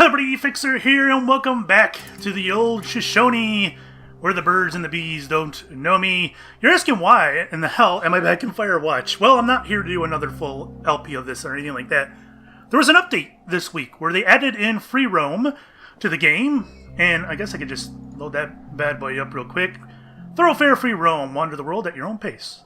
everybody, Fixxxer here, and welcome back to the old Shoshone, where the birds and the bees don't know me. You're asking why in the hell am I back in Firewatch? Well, I'm not here to do another full LP of this or anything like that. There was an update this week where they added in free-roam to the game, and I guess I could just load that bad boy up real quick. Thoroughfare free-roam, wander the world at your own pace.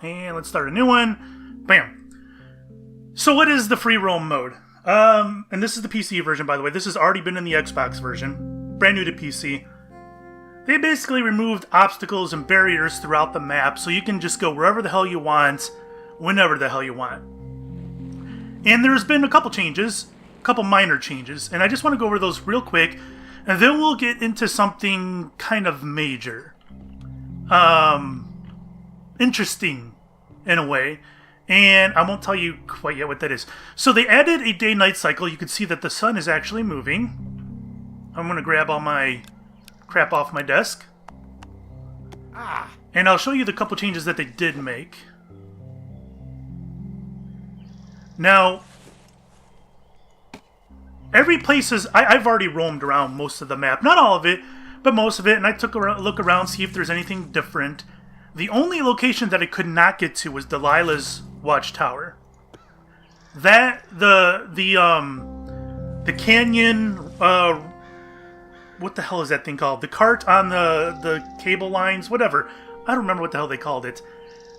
And let's start a new one. Bam. So what is the free-roam mode? And this is the PC version, by the way. This has already been in the Xbox version. Brand new to PC. They basically removed obstacles and barriers throughout the map, so you can just go wherever the hell you want, whenever the hell you want. And there's been a couple changes, a couple minor changes, and I just want to go over those real quick, and then we'll get into something kind of major. Interesting, in a way. And I won't tell you quite yet what that is. So they added a day-night cycle. You can see that the sun is actually moving. I'm going to grab all my crap off my desk. And I'll show you the couple changes that they did make. Now, every place is... I've already roamed around most of the map. Not all of it, but most of it. And I took a look around, see if there's anything different. The only location that I could not get to was Delilah's watchtower. That the canyon, what the hell is that thing called? The cart on the cable lines, whatever. I don't remember what the hell they called it.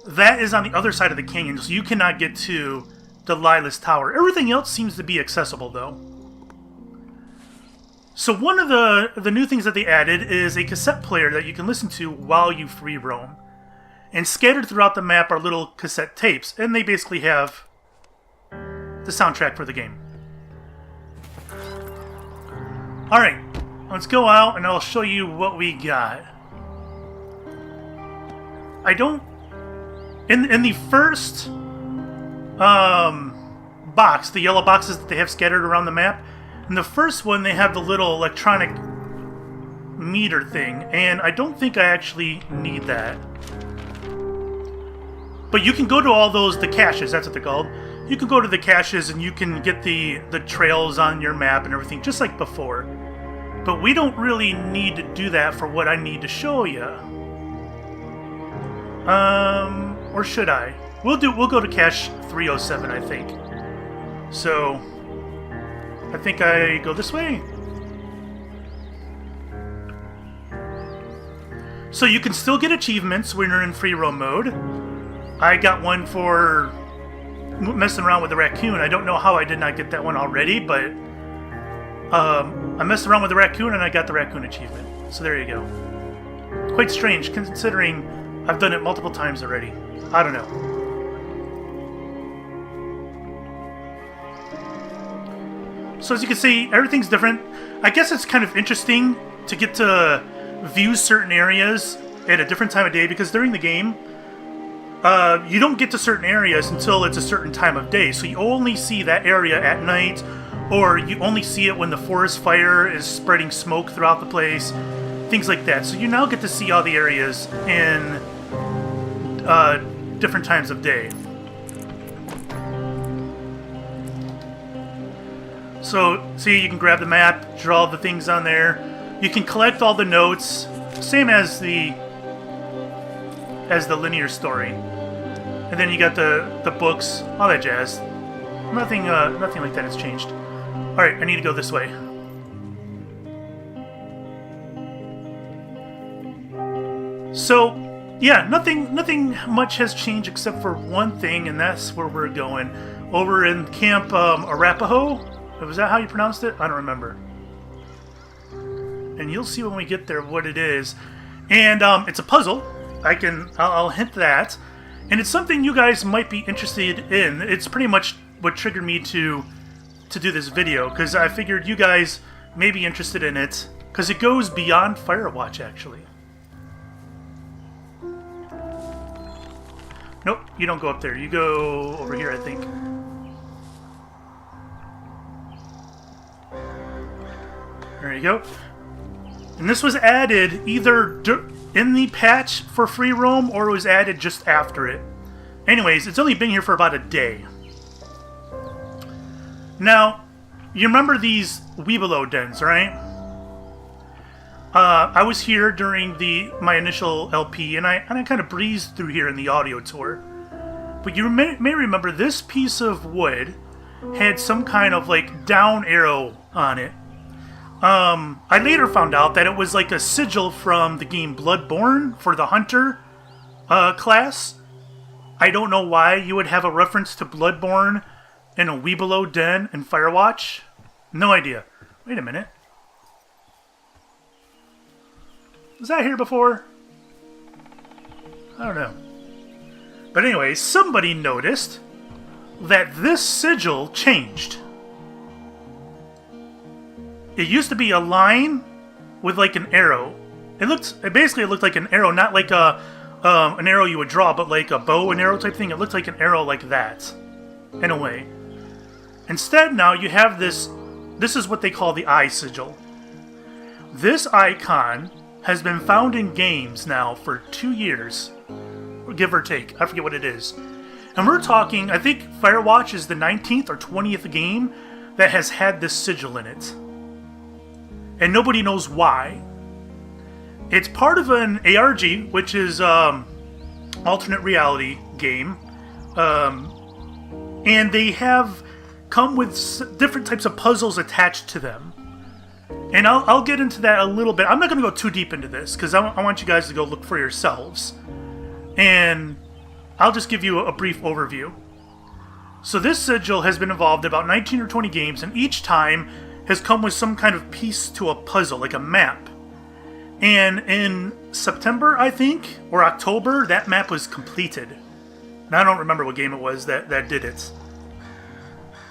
That is on the other side of the canyon, so you cannot get to Delilah's tower. Everything else seems to be accessible, though. So one of the new things that they added is a cassette player that you can listen to while you free roam. And scattered throughout the map are little cassette tapes, and they basically have the soundtrack for the game. Alright, let's go out and I'll show you what we got. I don't... In the first box, the yellow boxes that they have scattered around the map, in the first one they have the little electronic meter thing, and I don't think I actually need that. But you can go to all those, the caches, that's what they're called. You can go to the caches and you can get the trails on your map and everything, just like before. But we don't really need to do that for what I need to show you. Or should I? We'll go to cache 307, I think. So, I think I go this way. So you can still get achievements when you're in free roam mode. I got one for messing around with the raccoon. I don't know how I did not get that one already, but I messed around with the raccoon and I got the raccoon achievement. So there you go. Quite strange, considering I've done it multiple times already. I don't know. So as you can see, everything's different. I guess it's kind of interesting to get to view certain areas at a different time of day, because during the game, you don't get to certain areas until it's a certain time of day. So you only see that area at night, or you only see it when the forest fire is spreading smoke throughout the place. Things like that. So you now get to see all the areas in different times of day. So, see, you can grab the map, draw the things on there. You can collect all the notes, same as the linear story. And then you got the books, all that jazz. Nothing like that has changed. Alright, I need to go this way. So, yeah, nothing much has changed except for one thing, and that's where we're going. Over in Camp Arapaho? Was that how you pronounced it? I don't remember. And you'll see when we get there what it is. And it's a puzzle. I'll hint that. And it's something you guys might be interested in. It's pretty much what triggered me to do this video, because I figured you guys may be interested in it, because it goes beyond Firewatch, actually. Nope, you don't go up there. You go over here, I think. There you go. And this was added either in the patch for free roam, or it was added just after it. Anyways, it's only been here for about a day. Now, you remember these Weebelo dens, right? I was here during my initial LP, and I kind of breezed through here in the audio tour. But you may remember this piece of wood had some kind of like down arrow on it. I later found out that it was like a sigil from the game Bloodborne for the Hunter class. I don't know why you would have a reference to Bloodborne in a Weebelo den in Firewatch. No idea. Wait a minute. Was that here before? I don't know. But anyway, somebody noticed that this sigil changed. It used to be a line with like an arrow. It basically looked like an arrow, not like an arrow you would draw, but like a bow and arrow type thing. It looked like an arrow like that, in a way. Instead, now you have this. This is what they call the Eye Sigil. This icon has been found in games now for 2 years, give or take. I forget what it is. And we're talking, I think Firewatch is the 19th or 20th game that has had this sigil in it. And nobody knows why. It's part of an ARG, which is alternate reality game. And they have come with different types of puzzles attached to them. And I'll get into that a little bit. I'm not going to go too deep into this, because I want you guys to go look for yourselves. And I'll just give you a brief overview. So this sigil has been involved in about 19 or 20 games, and each time has come with some kind of piece to a puzzle, like a map. And in September, I think, or October, that map was completed. And I don't remember what game it was that did it.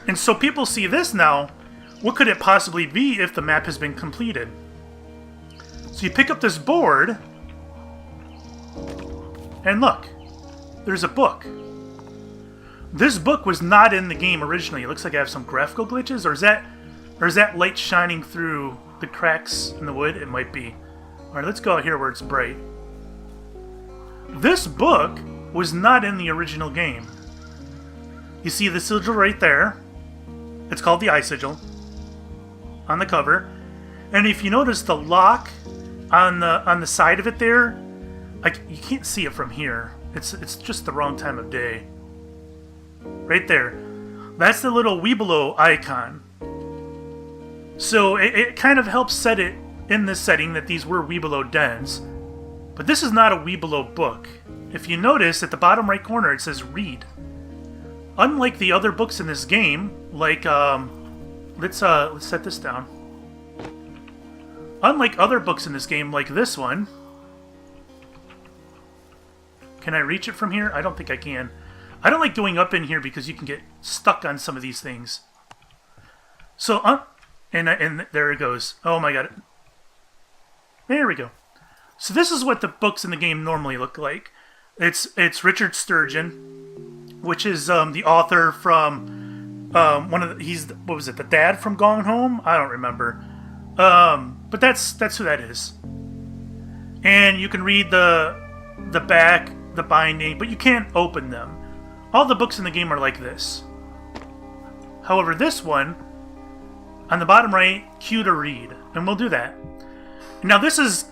And so people see this now. What could it possibly be if the map has been completed? So you pick up this board, and look, there's a book. This book was not in the game originally. It looks like I have some graphical glitches, or is that light shining through the cracks in the wood? It might be. Alright, let's go out here where it's bright. This book was not in the original game. You see the sigil right there. It's called the Eye Sigil on the cover. And if you notice the lock on the side of it there, you can't see it from here. It's just the wrong time of day. Right there. That's the little Weebelo icon. So it kind of helps set it in this setting that these were Weebelo dens. But this is not a Weebelo book. If you notice, at the bottom right corner it says read. Unlike the other books in this game, like, let's set this down. Unlike other books in this game, like this one. Can I reach it from here? I don't think I can. I don't like going up in here because you can get stuck on some of these things. So, and there it goes. Oh my god. There we go. So this is what the books in the game normally look like. It's Richard Sturgeon, which is the author from what was it? The dad from Gone Home? I don't remember. But that's who that is. And you can read the back, the binding, but you can't open them. All the books in the game are like this. However, this one, on the bottom right, cue to read, and we'll do that. Now this is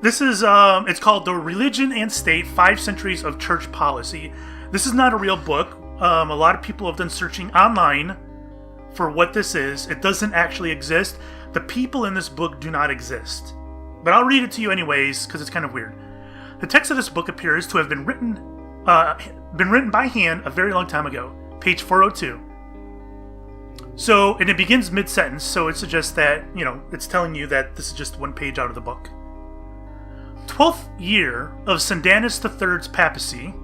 it's called The Religion and State: 5 Centuries of Church Policy. This is not a real book. A lot of people have done searching online for what this is. It doesn't actually exist. The people in this book do not exist. But I'll read it to you anyways, because it's kind of weird. The text of this book appears to have been written by hand a very long time ago. Page 402. So, and it begins mid-sentence, so it suggests that, it's telling you that this is just one page out of the book. 12th year of Sandanus III's papacy,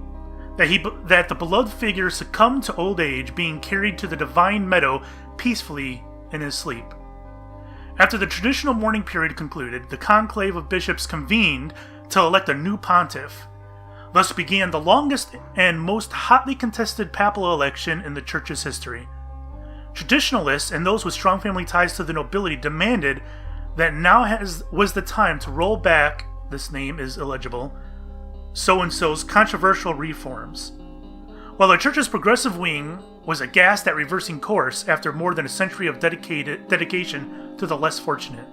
that the beloved figure succumbed to old age, being carried to the divine meadow peacefully in his sleep. After the traditional mourning period concluded, the conclave of bishops convened to elect a new pontiff. Thus began the longest and most hotly contested papal election in the church's history. Traditionalists and those with strong family ties to the nobility demanded that now was the time to roll back, this name is illegible, so-and-so's controversial reforms. while the church's progressive wing was aghast at reversing course after more than a century of dedication to the less fortunate.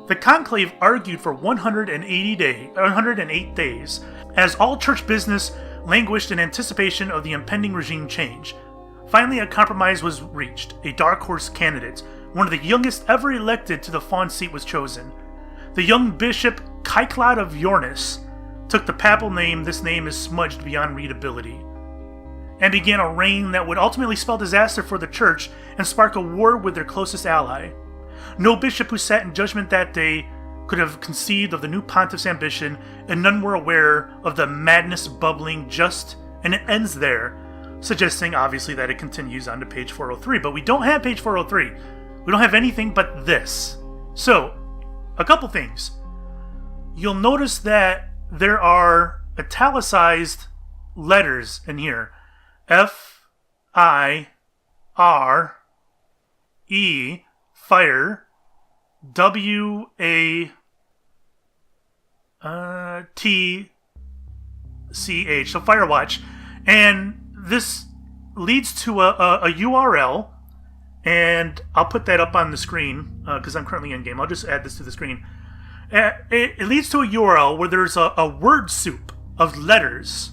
The conclave argued for 108 days, as all church business languished in anticipation of the impending regime change. Finally, a compromise was reached. A dark horse candidate, one of the youngest ever elected to the Fawn seat, was chosen. The young bishop Kyklot of Yornis took the papal name. This name is smudged beyond readability, and began a reign that would ultimately spell disaster for the church and spark a war with their closest ally. No bishop who sat in judgment that day could have conceived of the new pontiff's ambition, and none were aware of the madness bubbling just, and it ends there, suggesting obviously that it continues on to page 403. But we don't have page 403. We don't have anything but this. So, a couple things. You'll notice that there are italicized letters in here. F-I-R-E, fire, W-A-T-C-H, so Firewatch. And this leads to a URL, and I'll put that up on the screen because I'm currently in game. I'll just add this to the screen. It leads to a URL where there's a word soup of letters.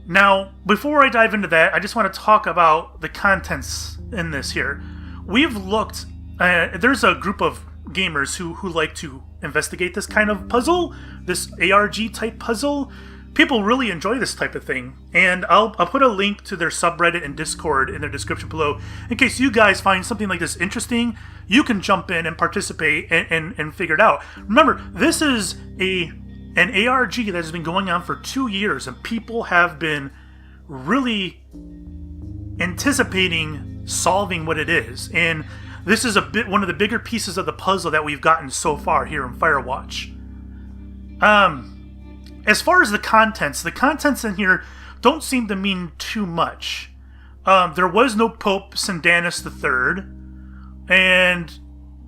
Now, before I dive into that, I just want to talk about the contents in this here. We've looked, there's a group of gamers who like to investigate this kind of puzzle, this ARG type puzzle. People really enjoy this type of thing, and I'll put a link to their subreddit and Discord in their description below. In case you guys find something like this interesting, you can jump in and participate and figure it out. Remember, this is an ARG that has been going on for 2 years, and people have been really anticipating solving what it is. And this is one of the bigger pieces of the puzzle that we've gotten so far here in Firewatch. As far as the contents in here don't seem to mean too much. There was no Pope Sandanus III, and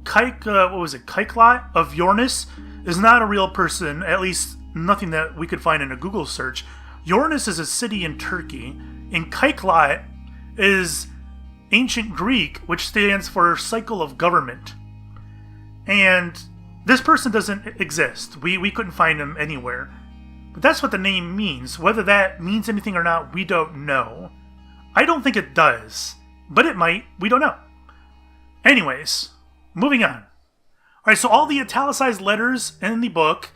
Kyklot of Yornis is not a real person, at least nothing that we could find in a Google search. Yornis is a city in Turkey, and Kyklot is ancient Greek, which stands for cycle of government. And this person doesn't exist. We couldn't find him anywhere. But that's what the name means. Whether that means anything or not, we don't know. I don't think it does, but it might. We don't know. Anyways, moving on. Alright, so all the italicized letters in the book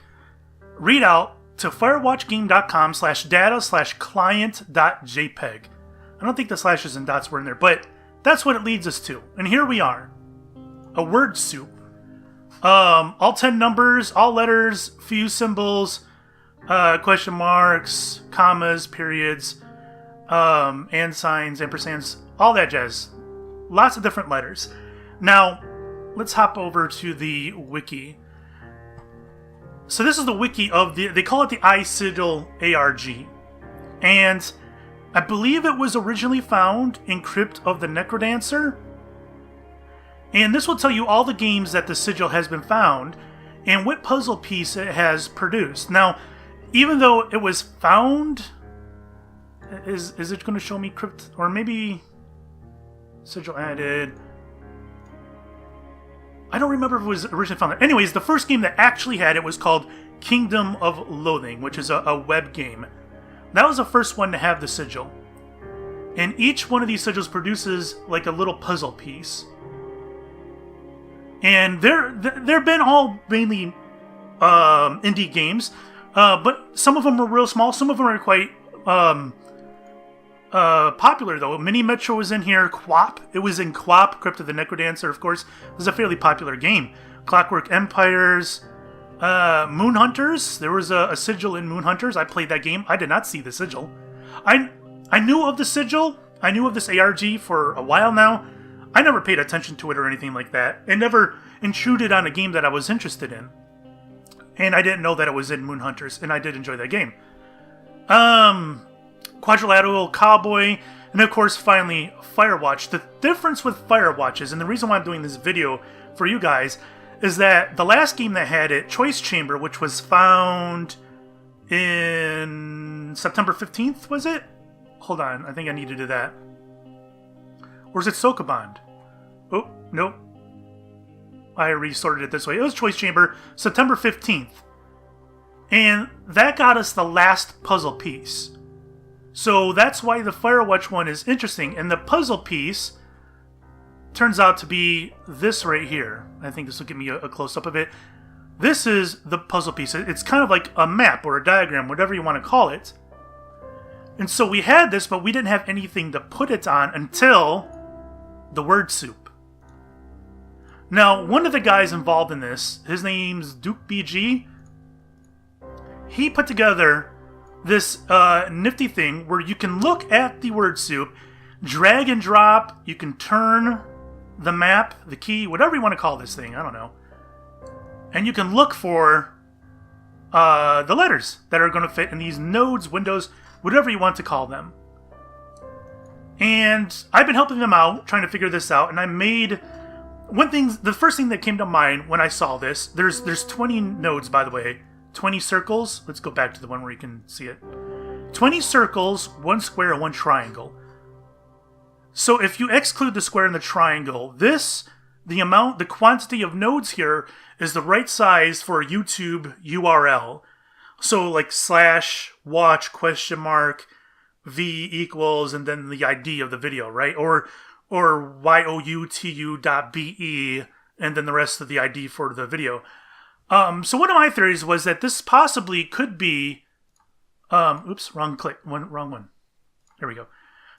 read out to firewatchgame.com/data/client.jpg. I don't think the slashes and dots were in there, but that's what it leads us to. And here we are. A word soup. All 10 numbers, all letters, few symbols, question marks, commas, periods, and signs, ampersands, all that jazz. Lots of different letters. Now, let's hop over to the wiki. So this is the wiki of they call it the Eye Sigil ARG. And I believe it was originally found in Crypt of the Necrodancer. And this will tell you all the games that the sigil has been found and what puzzle piece it has produced. Now, even though it was found, is it going to show me Crypt, or maybe sigil added? I don't remember if it was originally found there. Anyways, the first game that actually had it was called Kingdom of Loathing, which is a web game. That was the first one to have the sigil. And each one of these sigils produces like a little puzzle piece. And they've been all mainly indie games, but some of them are real small. Some of them are quite popular, though. Mini Metro was in here. QWOP. It was in QWOP, Crypt of the Necrodancer, of course. It was a fairly popular game. Clockwork Empires. Moon Hunters. There was a sigil in Moon Hunters. I played that game. I did not see the sigil. I knew of the sigil. I knew of this ARG for a while now. I never paid attention to it or anything like that. It never intruded on a game that I was interested in. And I didn't know that it was in Moon Hunters, and I did enjoy that game. Quadrilateral Cowboy, and of course, finally, Firewatch. The difference with Firewatches, and the reason why I'm doing this video for you guys, is that the last game that had it, Choice Chamber, which was found in on September 15th, was it? Hold on, I think I need to do that. Or is it Sokobond? Oh, nope. I resorted it this way. It was Choice Chamber, September 15th. And that got us the last puzzle piece. So that's why the Firewatch one is interesting. And the puzzle piece turns out to be this right here. I think this will give me a close-up of it. This is the puzzle piece. It's kind of like a map or a diagram, whatever you want to call it. And so we had this, but we didn't have anything to put it on until the word soup. Now, one of the guys involved in this, his name's Duke BG. He put together this nifty thing where you can look at the word soup, drag and drop, you can turn the map, the key, whatever you want to call this thing, I don't know. And you can look for the letters that are going to fit in these nodes, windows, whatever you want to call them. And I've been helping them out, trying to figure this out, and I made the first thing that came to mind when I saw this, there's 20 nodes, by the way, 20 circles. Let's go back to the one where you can see it. 20 circles, 1 square, and 1 triangle. So if you exclude the square and the triangle, the quantity of nodes here is the right size for a YouTube URL. So like /watch $V equals and then the ID of the video, right? Or youtu.be and then the rest of the ID for the video. So one of my theories was that this possibly could be oops, wrong one. There we go.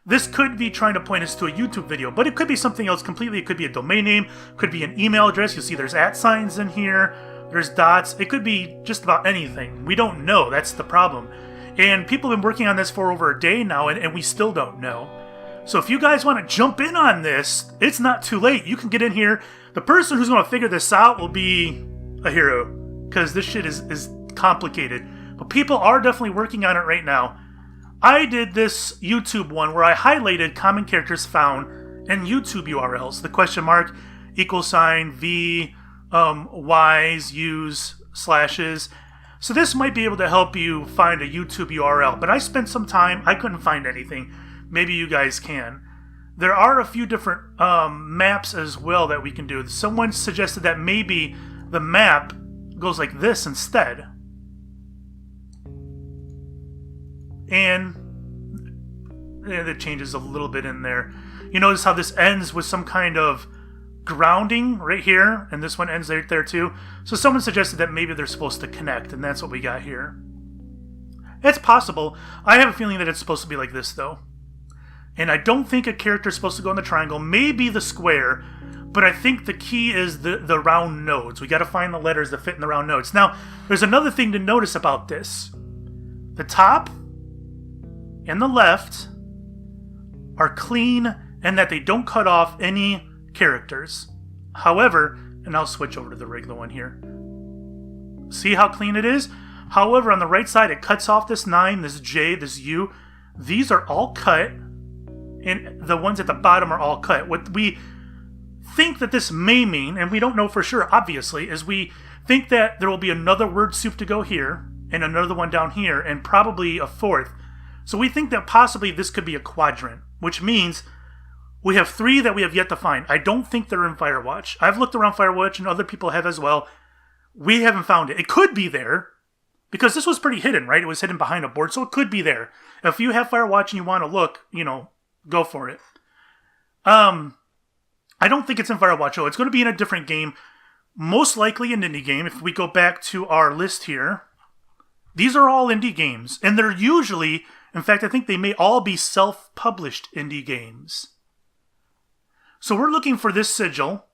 This could be trying to point us to a YouTube video, but it could be something else completely. It could be a domain name, could be an email address. You'll see there's @ in here, there's dots. It could be just about anything. We don't know. That's the problem. And people have been working on this for over a day now, and we still don't know. So if you guys want to jump in on this, it's not too late. You can get in here. The person who's going to figure this out will be a hero, because this shit is complicated. But people are definitely working on it right now. I did this YouTube one where I highlighted common characters found in YouTube URLs. The question mark, $, V, Ys, Us, slashes. So this might be able to help you find a YouTube URL. But I spent some time, I couldn't find anything. Maybe you guys can. There are a few different maps as well that we can do. Someone suggested that maybe the map goes like this instead. And it changes a little bit in there. You notice how this ends with some kind of grounding right here, and this one ends right there too. So someone suggested that maybe they're supposed to connect, and that's what we got here. It's possible. I have a feeling that it's supposed to be like this, though. And I don't think a character is supposed to go in the triangle. Maybe the square, but I think the key is the round nodes. We got to find the letters that fit in the round nodes. Now, there's another thing to notice about this. The top and the left are clean and that they don't cut off any characters. However, and I'll switch over to the regular one here. See how clean it is? However, on the right side, it cuts off this 9, this J, this U. These are all cut, and the ones at the bottom are all cut. What we think that this may mean, and we don't know for sure, obviously, is we think that there will be another word soup to go here, and another one down here, and probably a fourth. So we think that possibly this could be a quadrant, which means we have 3 that we have yet to find. I don't think they're in Firewatch. I've looked around Firewatch, and other people have as well. We haven't found it. It could be there, because this was pretty hidden, right? It was hidden behind a board, so it could be there. If you have Firewatch and you want to look, go for it. I don't think it's in Firewatch, though. It's going to be in a different game. Most likely an indie game. If we go back to our list here, these are all indie games. And they're usually, in fact, I think they may all be self-published indie games. So we're looking for this sigil.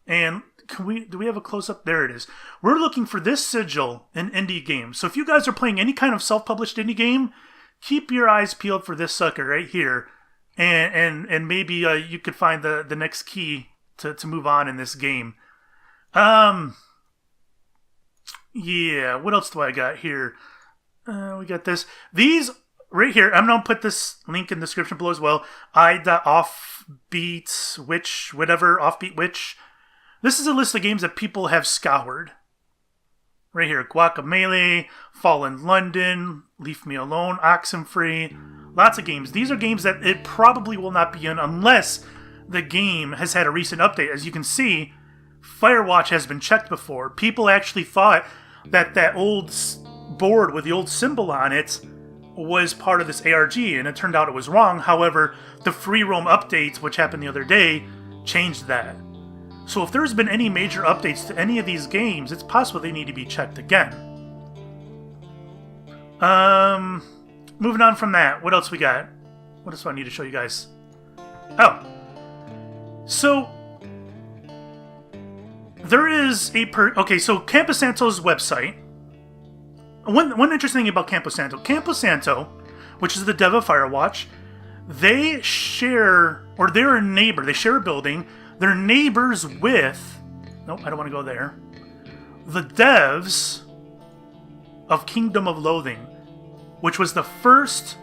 And do we have a close-up? There it is. We're looking for this sigil in indie games. So if you guys are playing any kind of self-published indie game, keep your eyes peeled for this sucker right here. And maybe you could find the next key to move on in this game. Yeah, what else do I got here? We got this. These right here, I'm going to put this link in the description below as well. Offbeat Witch. This is a list of games that people have scoured. Right here, Guacamelee, Fallen London, Leave Me Alone, Oxenfree, lots of games. These are games that it probably will not be in unless the game has had a recent update. As you can see, Firewatch has been checked before. People actually thought that that old board with the old symbol on it was part of this ARG, and it turned out it was wrong. However, the free-roam updates, which happened the other day, changed that. So if there's been any major updates to any of these games, it's possible they need to be checked again. Moving on from that, what else we got? What else do I need to show you guys? Oh. So, there is a... Okay, so Campo Santo's website. One interesting thing about Campo Santo, which is the dev of Firewatch, they share, or they're a neighbor, they share a building, they're neighbors with, nope, I don't want to go there, the devs of Kingdom of Loathing, which was the first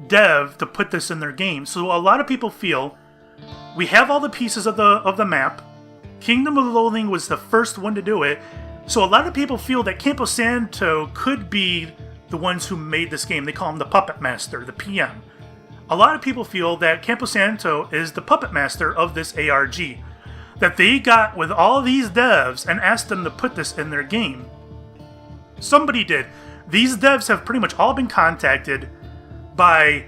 dev to put this in their game. So a lot of people feel, we have all the pieces of the map, Kingdom of Loathing was the first one to do it, so a lot of people feel that Campo Santo could be the ones who made this game. They call him the Puppet Master, the PM. A lot of people feel that Campo Santo is the puppet master of this ARG. That they got with all these devs and asked them to put this in their game. Somebody did. These devs have pretty much all been contacted by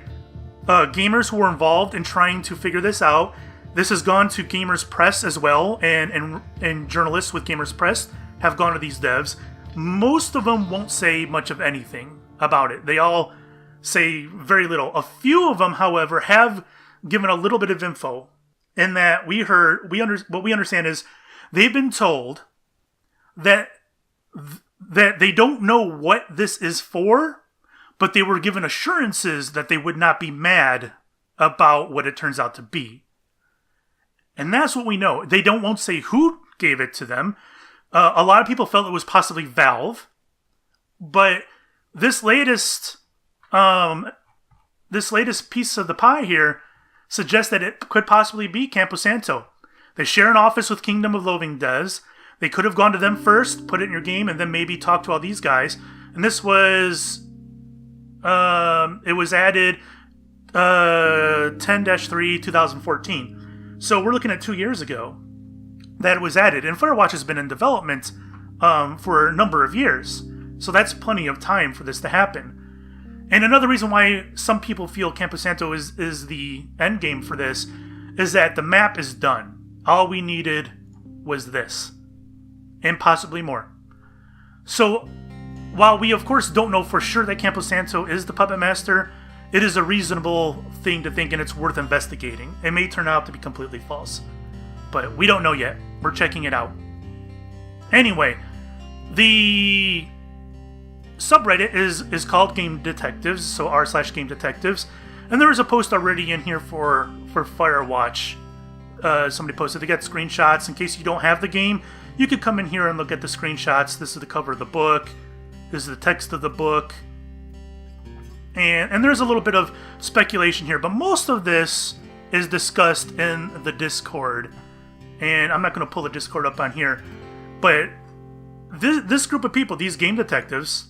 gamers who were involved in trying to figure this out. This has gone to Gamers Press as well, and journalists with Gamers Press have gone to these devs. Most of them won't say much of anything about it. They all say very little. A few of them, however, have given a little bit of info. In that what we understand is they've been told that they don't know what this is for, but they were given assurances that they would not be mad about what it turns out to be. And that's what we know. They won't say who gave it to them. A lot of people felt it was possibly Valve, but this latest piece of the pie here suggests that it could possibly be Campo Santo. They share an office with Kingdom of Loathing devs. They could have gone to them first, put it in your game, and then maybe talk to all these guys. And this was... it was added 10-3 2014. So we're looking at 2 years ago that it was added. And Firewatch has been in development for a number of years. So that's plenty of time for this to happen. And another reason why some people feel Campo Santo is the end game for this is that the map is done. All we needed was this. And possibly more. So, while we of course don't know for sure that Campo Santo is the Puppet Master, it is a reasonable thing to think and it's worth investigating. It may turn out to be completely false. But we don't know yet. We're checking it out. Anyway, the subreddit is called Game Detectives, so r/Game Detectives, and there is a post already in here for Firewatch. Somebody posted to get screenshots in case you don't have the game. You could come in here and look at the screenshots. This is the cover of the book. This is the text of the book, and there's a little bit of speculation here, but most of this is discussed in the Discord. And I'm not going to pull the Discord up on here, but this group of people, these game detectives,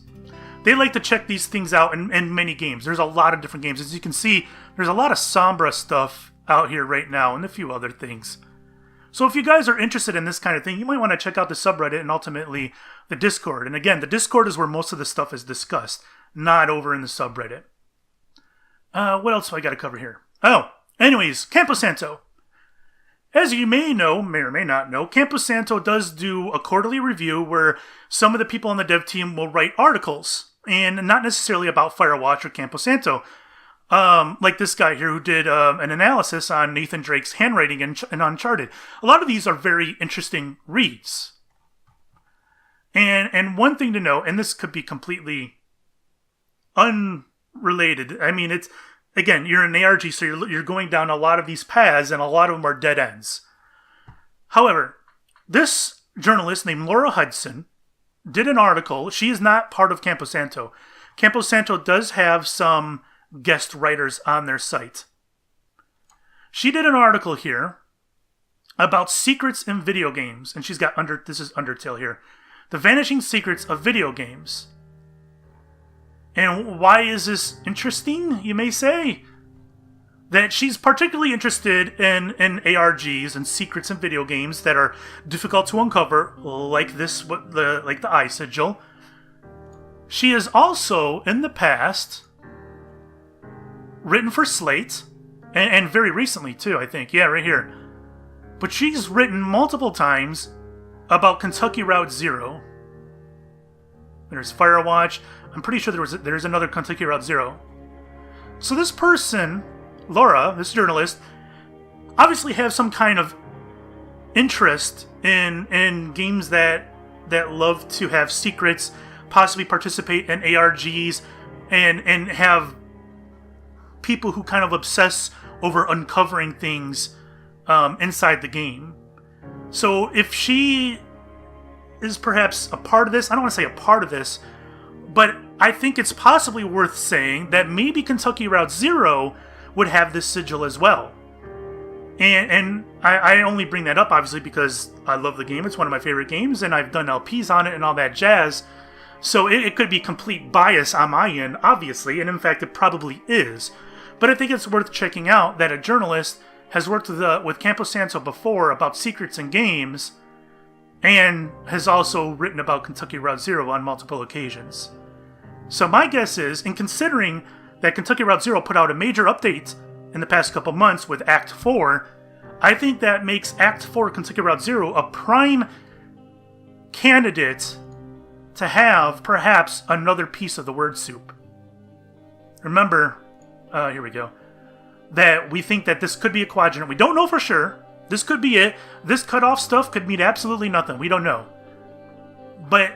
they like to check these things out in many games. There's a lot of different games. As you can see, there's a lot of Sombra stuff out here right now and a few other things. So if you guys are interested in this kind of thing, you might want to check out the subreddit and ultimately the Discord. And again, the Discord is where most of this stuff is discussed, not over in the subreddit. What else do I got to cover here? Oh, anyways, Campo Santo. As you may know, may or may not know, Campo Santo does do a quarterly review where some of the people on the dev team will write articles, and not necessarily about Firewatch or Campo Santo. Like this guy here who did an analysis on Nathan Drake's handwriting in Uncharted. A lot of these are very interesting reads. And one thing to note, and this could be completely unrelated. I mean, it's... Again, you're an ARG, so you're going down a lot of these paths, and a lot of them are dead ends. However, this journalist named Laura Hudson did an article. She is not part of Campo Santo. Campo Santo does have some guest writers on their site. She did an article here about secrets in video games, and she's got this is Undertale here. The Vanishing Secrets of Video Games. And why is this interesting, you may say? That she's particularly interested in ARGs and secrets in video games that are difficult to uncover, like the Eye Sigil. She has also, in the past, written for Slate, and very recently too, I think. Yeah, right here. But she's written multiple times about Kentucky Route Zero. There's Firewatch. I'm pretty sure there's another Kentucky Route Zero. So this person, Laura, this journalist, obviously has some kind of interest in games that love to have secrets, possibly participate in ARGs, and have people who kind of obsess over uncovering things inside the game. So if she is perhaps a part of this, I don't want to say a part of this, but I think it's possibly worth saying that maybe Kentucky Route Zero would have this sigil as well. And I only bring that up, obviously, because I love the game. It's one of my favorite games, and I've done LPs on it and all that jazz. So it could be complete bias on my end, obviously, and in fact it probably is. But I think it's worth checking out that a journalist has worked with Campo Santo before about secrets in games, and has also written about Kentucky Route Zero on multiple occasions. So my guess is, in considering that Kentucky Route Zero put out a major update in the past couple months with Act 4, I think that makes Act 4 Kentucky Route Zero a prime candidate to have perhaps another piece of the word soup. Remember, here we go, that we think that this could be a quadrant. We don't know for sure. This could be it. This cutoff stuff could mean absolutely nothing. We don't know. But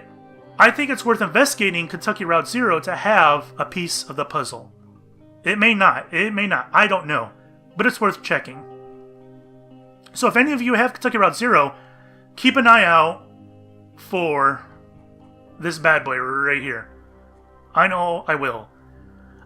I think it's worth investigating Kentucky Route Zero to have a piece of the puzzle. It may not. It may not. I don't know. But it's worth checking. So if any of you have Kentucky Route Zero, keep an eye out for this bad boy right here. I know I will.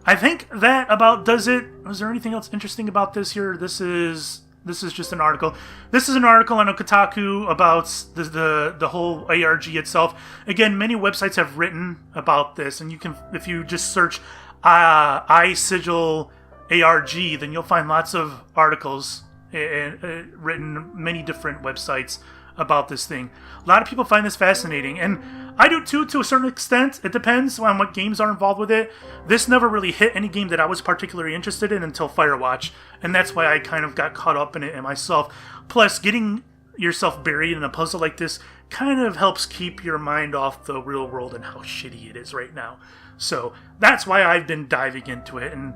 I think that about does it. Was there anything else interesting about this here? This is just an article. This is an article on Kotaku about the whole ARG itself. Again, many websites have written about this, and you can, if you just search Eye Sigil ARG, then you'll find lots of articles written many different websites about this thing. A lot of people find this fascinating, and I do too, to a certain extent. It depends on what games are involved with it. This never really hit any game that I was particularly interested in until Firewatch, and that's why I kind of got caught up in it myself. Plus, getting yourself buried in a puzzle like this kind of helps keep your mind off the real world and how shitty it is right now. So that's why I've been diving into it, and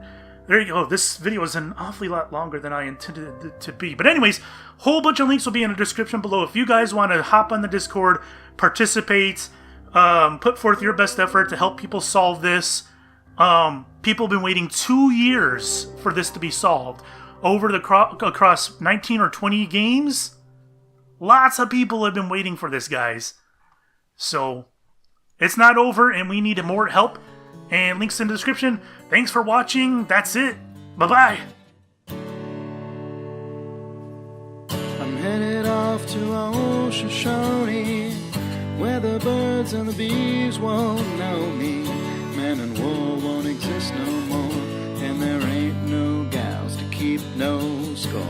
there you go. This video is an awfully lot longer than I intended it to be. But anyways, whole bunch of links will be in the description below. If you guys want to hop on the Discord, participate, put forth your best effort to help people solve this. People have been waiting 2 years for this to be solved. Across 19 or 20 games. Lots of people have been waiting for this, guys. So, it's not over, and we need more help. And links in the description. Thanks for watching. That's it. Bye-bye. I'm headed off to old Shoshone, where the birds and the bees won't know me. Man and war won't exist no more, and there ain't no gals to keep no score.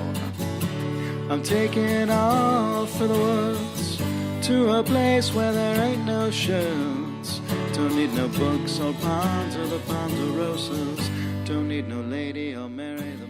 I'm taking off for the woods, to a place where there ain't no shirts. Don't need no books or ponds or the ponderosas. Don't need no lady or marry the